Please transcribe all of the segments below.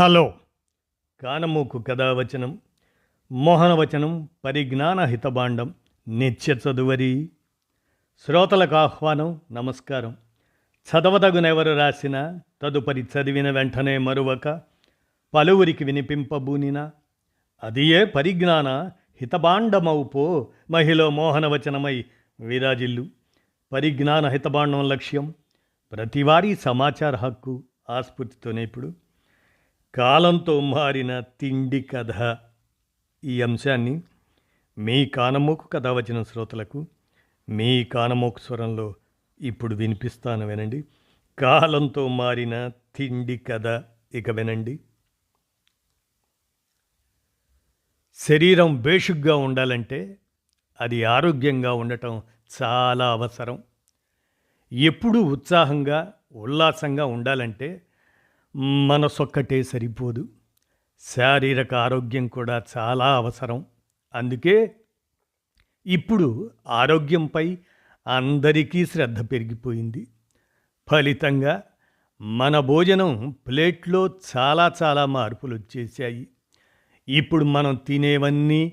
Hello కానమూకు కథావచనం మోహనవచనం పరిజ్ఞాన హితబాండం నిత్య చదువరి శ్రోతలకు ఆహ్వానం నమస్కారం. చదవదగునెవరు రాసిన తదుపరి చదివిన వెంటనే మరువక పలువురికి వినిపింపబూనిన అది ఏ పరిజ్ఞాన హితబాండమౌపో మహిళ మోహనవచనమై విరాజిల్లు. పరిజ్ఞాన హితబాండం లక్ష్యం ప్రతివారీ సమాచార హక్కు ఆస్ఫూర్తితోనే ఇప్పుడు కాలంతో మారిన తిండి కథ. ఈ అంశాన్ని మీ కానమోకు కథ వచ్చిన శ్రోతలకు మీ కానమోకు స్వరంలో ఇప్పుడు వినిపిస్తాను, వినండి. కాలంతో మారిన తిండి కథ. ఇక వినండి. శరీరం బేషుగ్గా ఉండాలంటే అది ఆరోగ్యంగా ఉండటం చాలా అవసరం. ఎప్పుడూ ఉత్సాహంగా ఉల్లాసంగా ఉండాలంటే మనసొక్కటే సరిపోదు, శారీరక ఆరోగ్యం కూడా చాలా అవసరం. అందుకే ఇప్పుడు ఆరోగ్యంపై అందరికీ శ్రద్ధ పెరిగిపోయింది. ఫలితంగా మన భోజనం ప్లేట్లో చాలా మార్పులు వచ్చేసాయి. ఇప్పుడు మనం తినేవన్నీ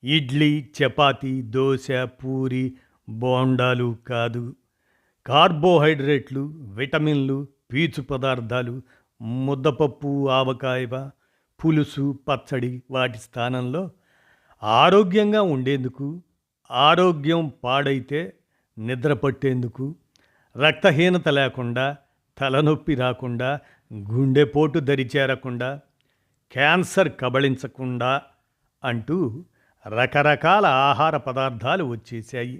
ఇడ్లీ, చపాతీ, దోశ, పూరి, బోండాలు కాదు. కార్బోహైడ్రేట్లు, విటమిన్లు, పీచు పదార్థాలు, ముద్దపప్పు, ఆవకాయ, పులుసు, పచ్చడి వాటి స్థానంలో ఆరోగ్యంగా ఉండేందుకు, ఆరోగ్యం పాడైతే నిద్ర పట్టేందుకు, రక్తహీనత లేకుండా, తలనొప్పి రాకుండా, గుండెపోటు దరిచేరకుండా, క్యాన్సర్ కబళించకుండా అంటూ రకరకాల ఆహార పదార్థాలు వచ్చేసాయి.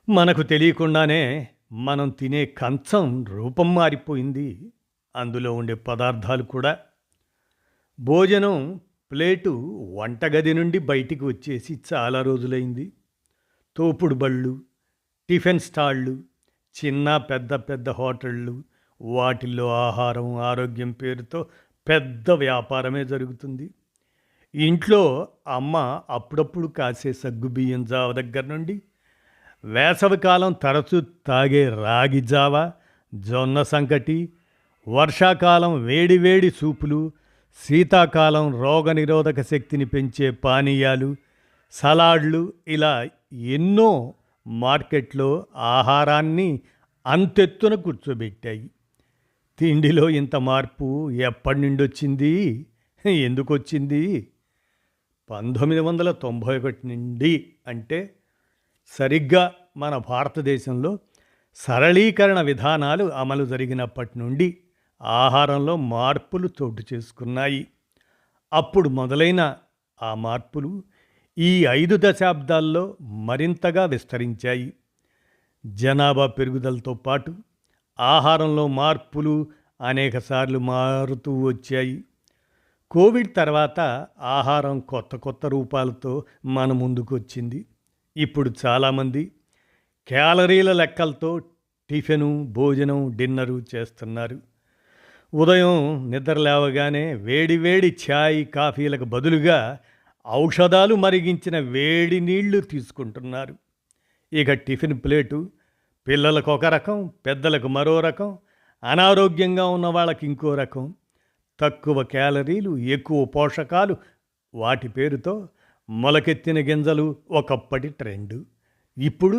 మనకు తెలియకుండానే మనం తినే కంచం రూపం మారిపోయింది, అందులో ఉండే పదార్థాలు కూడా. భోజనం ప్లేటు వంటగది నుండి బయటికి వచ్చేసి చాలా రోజులైంది. తోపుడు బళ్ళు, టిఫిన్ స్టాళ్ళు, చిన్న పెద్ద హోటళ్ళు, వాటిల్లో ఆహారం ఆరోగ్యం పేరుతో పెద్ద వ్యాపారమే జరుగుతుంది. ఇంట్లో అమ్మ అప్పుడప్పుడు కాసే సగ్గుబియ్యం జావ దగ్గర నుండి వేసవికాలం తరచూ తాగే రాగి జావ, జొన్న సంకటి, వర్షాకాలం వేడివేడి సూపులు, శీతాకాలం రోగనిరోధక శక్తిని పెంచే పానీయాలు, సలాడ్లు, ఇలా ఎన్నో మార్కెట్లో ఆహారాన్ని అంతెత్తున కూర్చోబెట్టాయి. తిండిలో ఇంత మార్పు ఎప్పటి నుండి వచ్చింది, ఎందుకు వచ్చింది? 1991 నుండి. అంటే సరిగ్గా మన భారతదేశంలో సరళీకరణ విధానాలు అమలు జరిగినప్పటి నుండి ఆహారంలో మార్పులు చోటు చేసుకున్నాయి. అప్పుడు మొదలైన ఆ మార్పులు ఈ 5 దశాబ్దాల్లో మరింతగా విస్తరించాయి. జనాభా పెరుగుదలతో పాటు ఆహారంలో మార్పులు అనేకసార్లు మారుతూ వచ్చాయి. కోవిడ్ తర్వాత ఆహారం కొత్త రూపాలతో మన ముందుకు వచ్చింది. ఇప్పుడు చాలామంది క్యాలరీల లెక్కలతో టిఫిను, భోజనం, డిన్నరు చేస్తున్నారు. ఉదయం నిద్ర లేవగానే వేడి ఛాయ్, కాఫీలకు బదులుగా ఔషధాలు మరిగించిన వేడి నీళ్లు తీసుకుంటున్నారు. ఇక టిఫిన్ ప్లేటు పిల్లలకు ఒక రకం, పెద్దలకు మరో రకం, అనారోగ్యంగా ఉన్న వాళ్ళకి ఇంకో రకం. తక్కువ క్యాలరీలు, ఎక్కువ పోషకాలు, వాటి పేరుతో మొలకెత్తిన గింజలు ఒకప్పటి ట్రెండు. ఇప్పుడు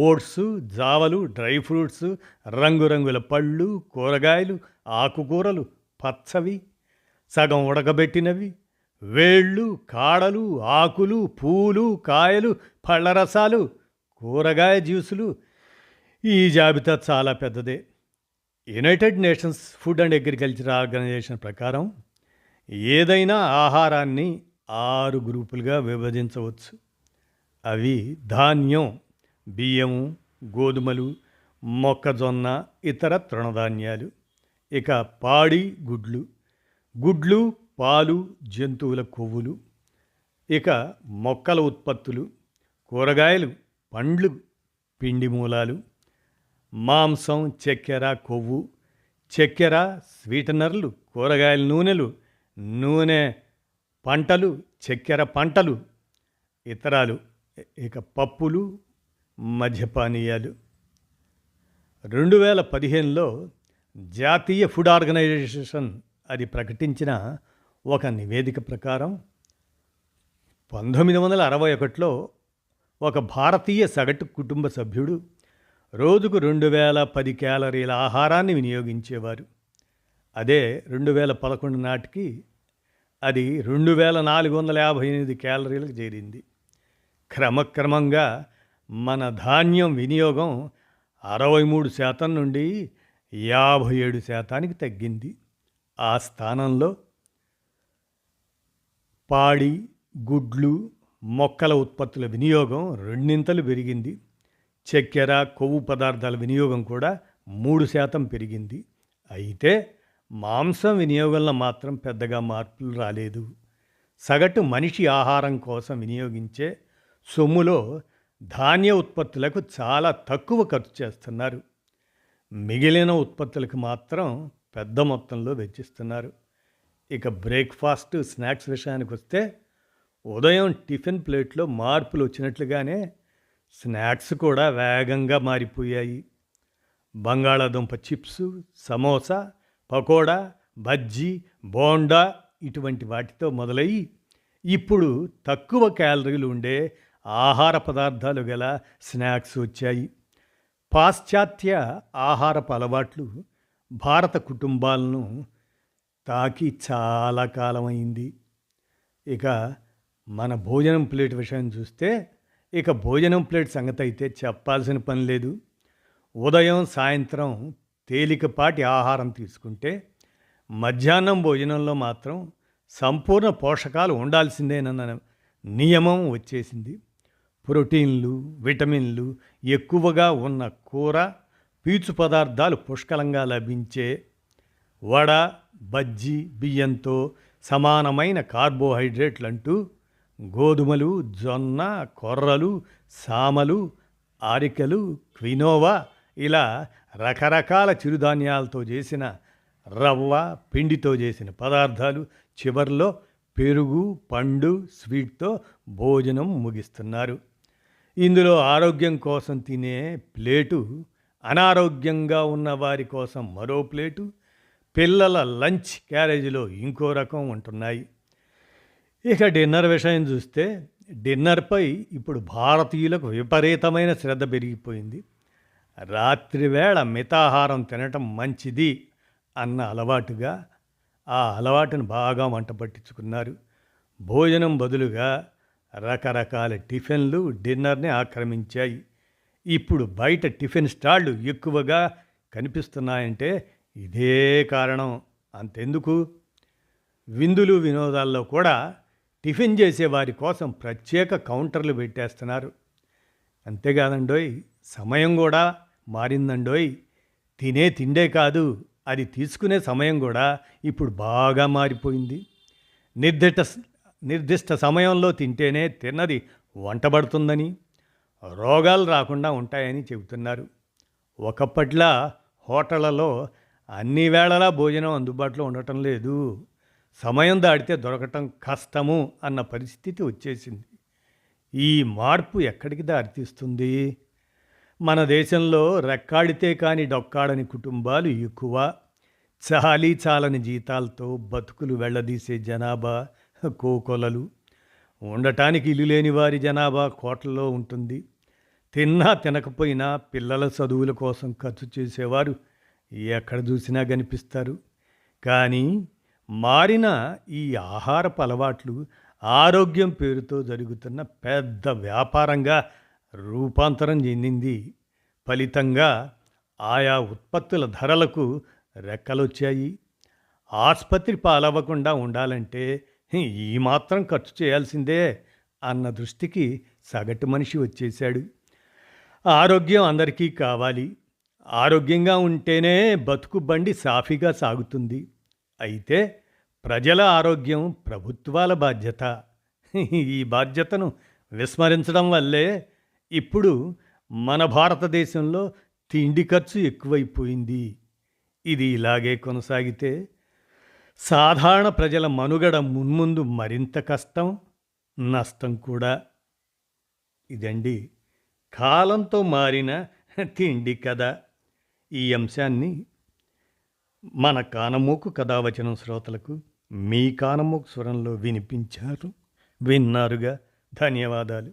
ఓట్స్, జావలు, డ్రై ఫ్రూట్స్, రంగురంగుల పళ్ళు, కూరగాయలు, ఆకుకూరలు, పచ్చవి, సగం ఉడకబెట్టినవి, వేళ్ళు, కాడలు, ఆకులు, పూలు, కాయలు, పళ్ళ రసాలు, కూరగాయ జ్యూసులు. ఈ జాబితా చాలా పెద్దదే. United Nations Food and Agriculture Organization ప్రకారం ఏదైనా ఆహారాన్ని 6 గ్రూపులుగా విభజించవచ్చు. అవి ధాన్యం, బియ్యము, గోధుమలు, మొక్కజొన్న, ఇతర తృణధాన్యాలు. ఇక పాడి, గుడ్లు, పాలు, జంతువుల కొవ్వులు. ఇక మొక్కల ఉత్పత్తులు, కూరగాయలు, పండ్లు, పిండి మూలాలు, మాంసం, చక్కెర, కొవ్వు, చక్కెర, స్వీటనర్లు, కూరగాయల నూనె పంటలు, చక్కెర పంటలు, ఇతరాలు. ఇక పప్పులు, మద్యపానీయాలు. 2015లో జాతీయ ఫుడ్ ఆర్గనైజేషన్ అది ప్రకటించిన ఒక నివేదిక ప్రకారం 1961లో ఒక భారతీయ సగటు కుటుంబ సభ్యుడు రోజుకు 2010 క్యాలరీల ఆహారాన్ని వినియోగించేవారు. అదే 2011 నాటికి అది 2458 క్యాలరీలకు చేరింది. క్రమక్రమంగా మన ధాన్యం వినియోగం 63% నుండి 57% తగ్గింది. ఆ స్థానంలో పాడి, గుడ్లు, మొక్కల ఉత్పత్తుల వినియోగం రెండింతలు పెరిగింది. చక్కెర, కొవ్వు పదార్థాల వినియోగం కూడా 3% పెరిగింది. అయితే మాంసం వినియోగంలో మాత్రం పెద్దగా మార్పులు రాలేదు. సగటు మనిషి ఆహారం కోసం వినియోగించే సొమ్ములో ధాన్య ఉత్పత్తులకు చాలా తక్కువ ఖర్చు చేస్తున్నారు. మిగిలిన ఉత్పత్తులకు మాత్రం పెద్ద మొత్తంలో వెచ్చిస్తున్నారు. ఇక బ్రేక్ఫాస్ట్, స్నాక్స్ విషయానికి వస్తే ఉదయం టిఫిన్ ప్లేట్లో మార్పులు వచ్చినట్లుగానే స్నాక్స్ కూడా వేగంగా మారిపోయాయి. బంగాళాదుంప చిప్స్, సమోసా, పకోడా, బజ్జీ, బోండా ఇటువంటి వాటితో మొదలయ్యి ఇప్పుడు తక్కువ క్యాలరీలు ఉండే ఆహార పదార్థాలు గల స్నాక్స్ వచ్చాయి. పాశ్చాత్య ఆహారపు అలవాట్లు భారత కుటుంబాలను తాకి చాలా కాలమైంది. ఇక మన భోజనం ప్లేట్ విషయం చూస్తే ఇక భోజనం ప్లేట్ సంగతి అయితే చెప్పాల్సిన పని లేదు. ఉదయం, సాయంత్రం తేలికపాటి ఆహారం తీసుకుంటే మధ్యాహ్నం భోజనంలో మాత్రం సంపూర్ణ పోషకాలు ఉండాల్సిందేనన్న నియమం వచ్చేసింది. ప్రోటీన్లు, విటమిన్లు ఎక్కువగా ఉన్న కూర, పీచు పదార్థాలు పుష్కలంగా లభించే వడ, బజ్జీ, బియ్యంతో సమానమైన కార్బోహైడ్రేట్లంటూ గోధుమలు, జొన్న, కొర్రలు, సామలు, ఆరికలు, క్వినోవా ఇలా రకరకాల చిరుధాన్యాలతో చేసిన రవ్వ, పిండితో చేసిన పదార్థాలు, చివర్లో పెరుగు, పండు, స్వీట్తో భోజనం ముగిస్తున్నారు. ఇందులో ఆరోగ్యం కోసం తినే ప్లేటు, అనారోగ్యంగా ఉన్న వారి కోసం మరో ప్లేటు, పిల్లల లంచ్ క్యారేజీలో ఇంకో రకం ఉంటున్నాయి. ఇక డిన్నర్ విషయం చూస్తే డిన్నర్పై ఇప్పుడు భారతీయులకు విపరీతమైన శ్రద్ధ పెరిగిపోయింది. రాత్రివేళ మితాహారం తినటం మంచిది అన్న అలవాటుగా ఆ అలవాటును బాగా వంట పట్టించుకున్నారు. భోజనం బదులుగా రకరకాల టిఫిన్లు డిన్నర్ని ఆక్రమించాయి. ఇప్పుడు బయట టిఫిన్ స్టాళ్ళు ఎక్కువగా కనిపిస్తున్నాయంటే ఇదే కారణం. అంతెందుకు, విందులు, వినోదాల్లో కూడా టిఫిన్ చేసేవారి కోసం ప్రత్యేక కౌంటర్లు పెట్టేస్తున్నారు. అంతేకాదండోయ్, సమయం కూడా మారిందండోయ్. తినే తిండే కాదు, అది తీసుకునే సమయం కూడా ఇప్పుడు బాగా మారిపోయింది. నిర్దిష్ట సమయంలో తింటేనే తిన్నది వంటబడుతుందని, రోగాలు రాకుండా ఉంటాయని చెబుతున్నారు. ఒకప్పట్లా హోటళ్లలో అన్ని వేళలా భోజనం అందుబాటులో ఉండటం లేదు. సమయం దాటితే దొరకటం కష్టము అన్న పరిస్థితి వచ్చేసింది. ఈ మార్పు ఎక్కడికి దారితీస్తుంది? మన దేశంలో రెక్కాడితే కాని డొక్కాడని కుటుంబాలు ఎక్కువ. చాలీ చాలని జీతాలతో బతుకులు వెళ్ళదీసే జనాభా కోకొలలు. ఉండటానికి ఇల్లు లేని వారి జనాభా కోట్లలో ఉంటుంది. తిన్నా తినకపోయినా పిల్లల చదువుల కోసం ఖర్చు చేసేవారు ఎక్కడ చూసినా కనిపిస్తారు. కానీ మారిన ఈ ఆహారపు అలవాట్లు ఆరోగ్యం పేరుతో జరుగుతున్న పెద్ద వ్యాపారంగా రూపాంతరం చెందింది. ఫలితంగా ఆయా ఉత్పత్తుల ధరలకు రెక్కలొచ్చాయి. ఆసుపత్రి పాలవ్వకుండా ఉండాలంటే ఈ మాత్రం ఖర్చు చేయాల్సిందే అన్న దృష్టికి సగటు మనిషి వచ్చేశాడు. ఆరోగ్యం అందరికీ కావాలి. ఆరోగ్యంగా ఉంటేనే బతుకు బండి సాఫీగా సాగుతుంది. అయితే ప్రజల ఆరోగ్యం ప్రభుత్వాల బాధ్యత. ఈ బాధ్యతను విస్మరించడం వల్లే ఇప్పుడు మన భారతదేశంలో తిండి ఖర్చు ఎక్కువైపోయింది. ఇది ఇలాగే కొనసాగితే సాధారణ ప్రజల మనుగడ మున్ముందు మరింత కష్టం, నష్టం కూడా. ఇదండి కాలంతో మారిన తిండి కథ. ఈ అంశాన్ని మన కానమోకు కథావచనం శ్రోతలకు మీ కానమోకు స్వరంలో వినిపించారు, విన్నారుగా. ధన్యవాదాలు.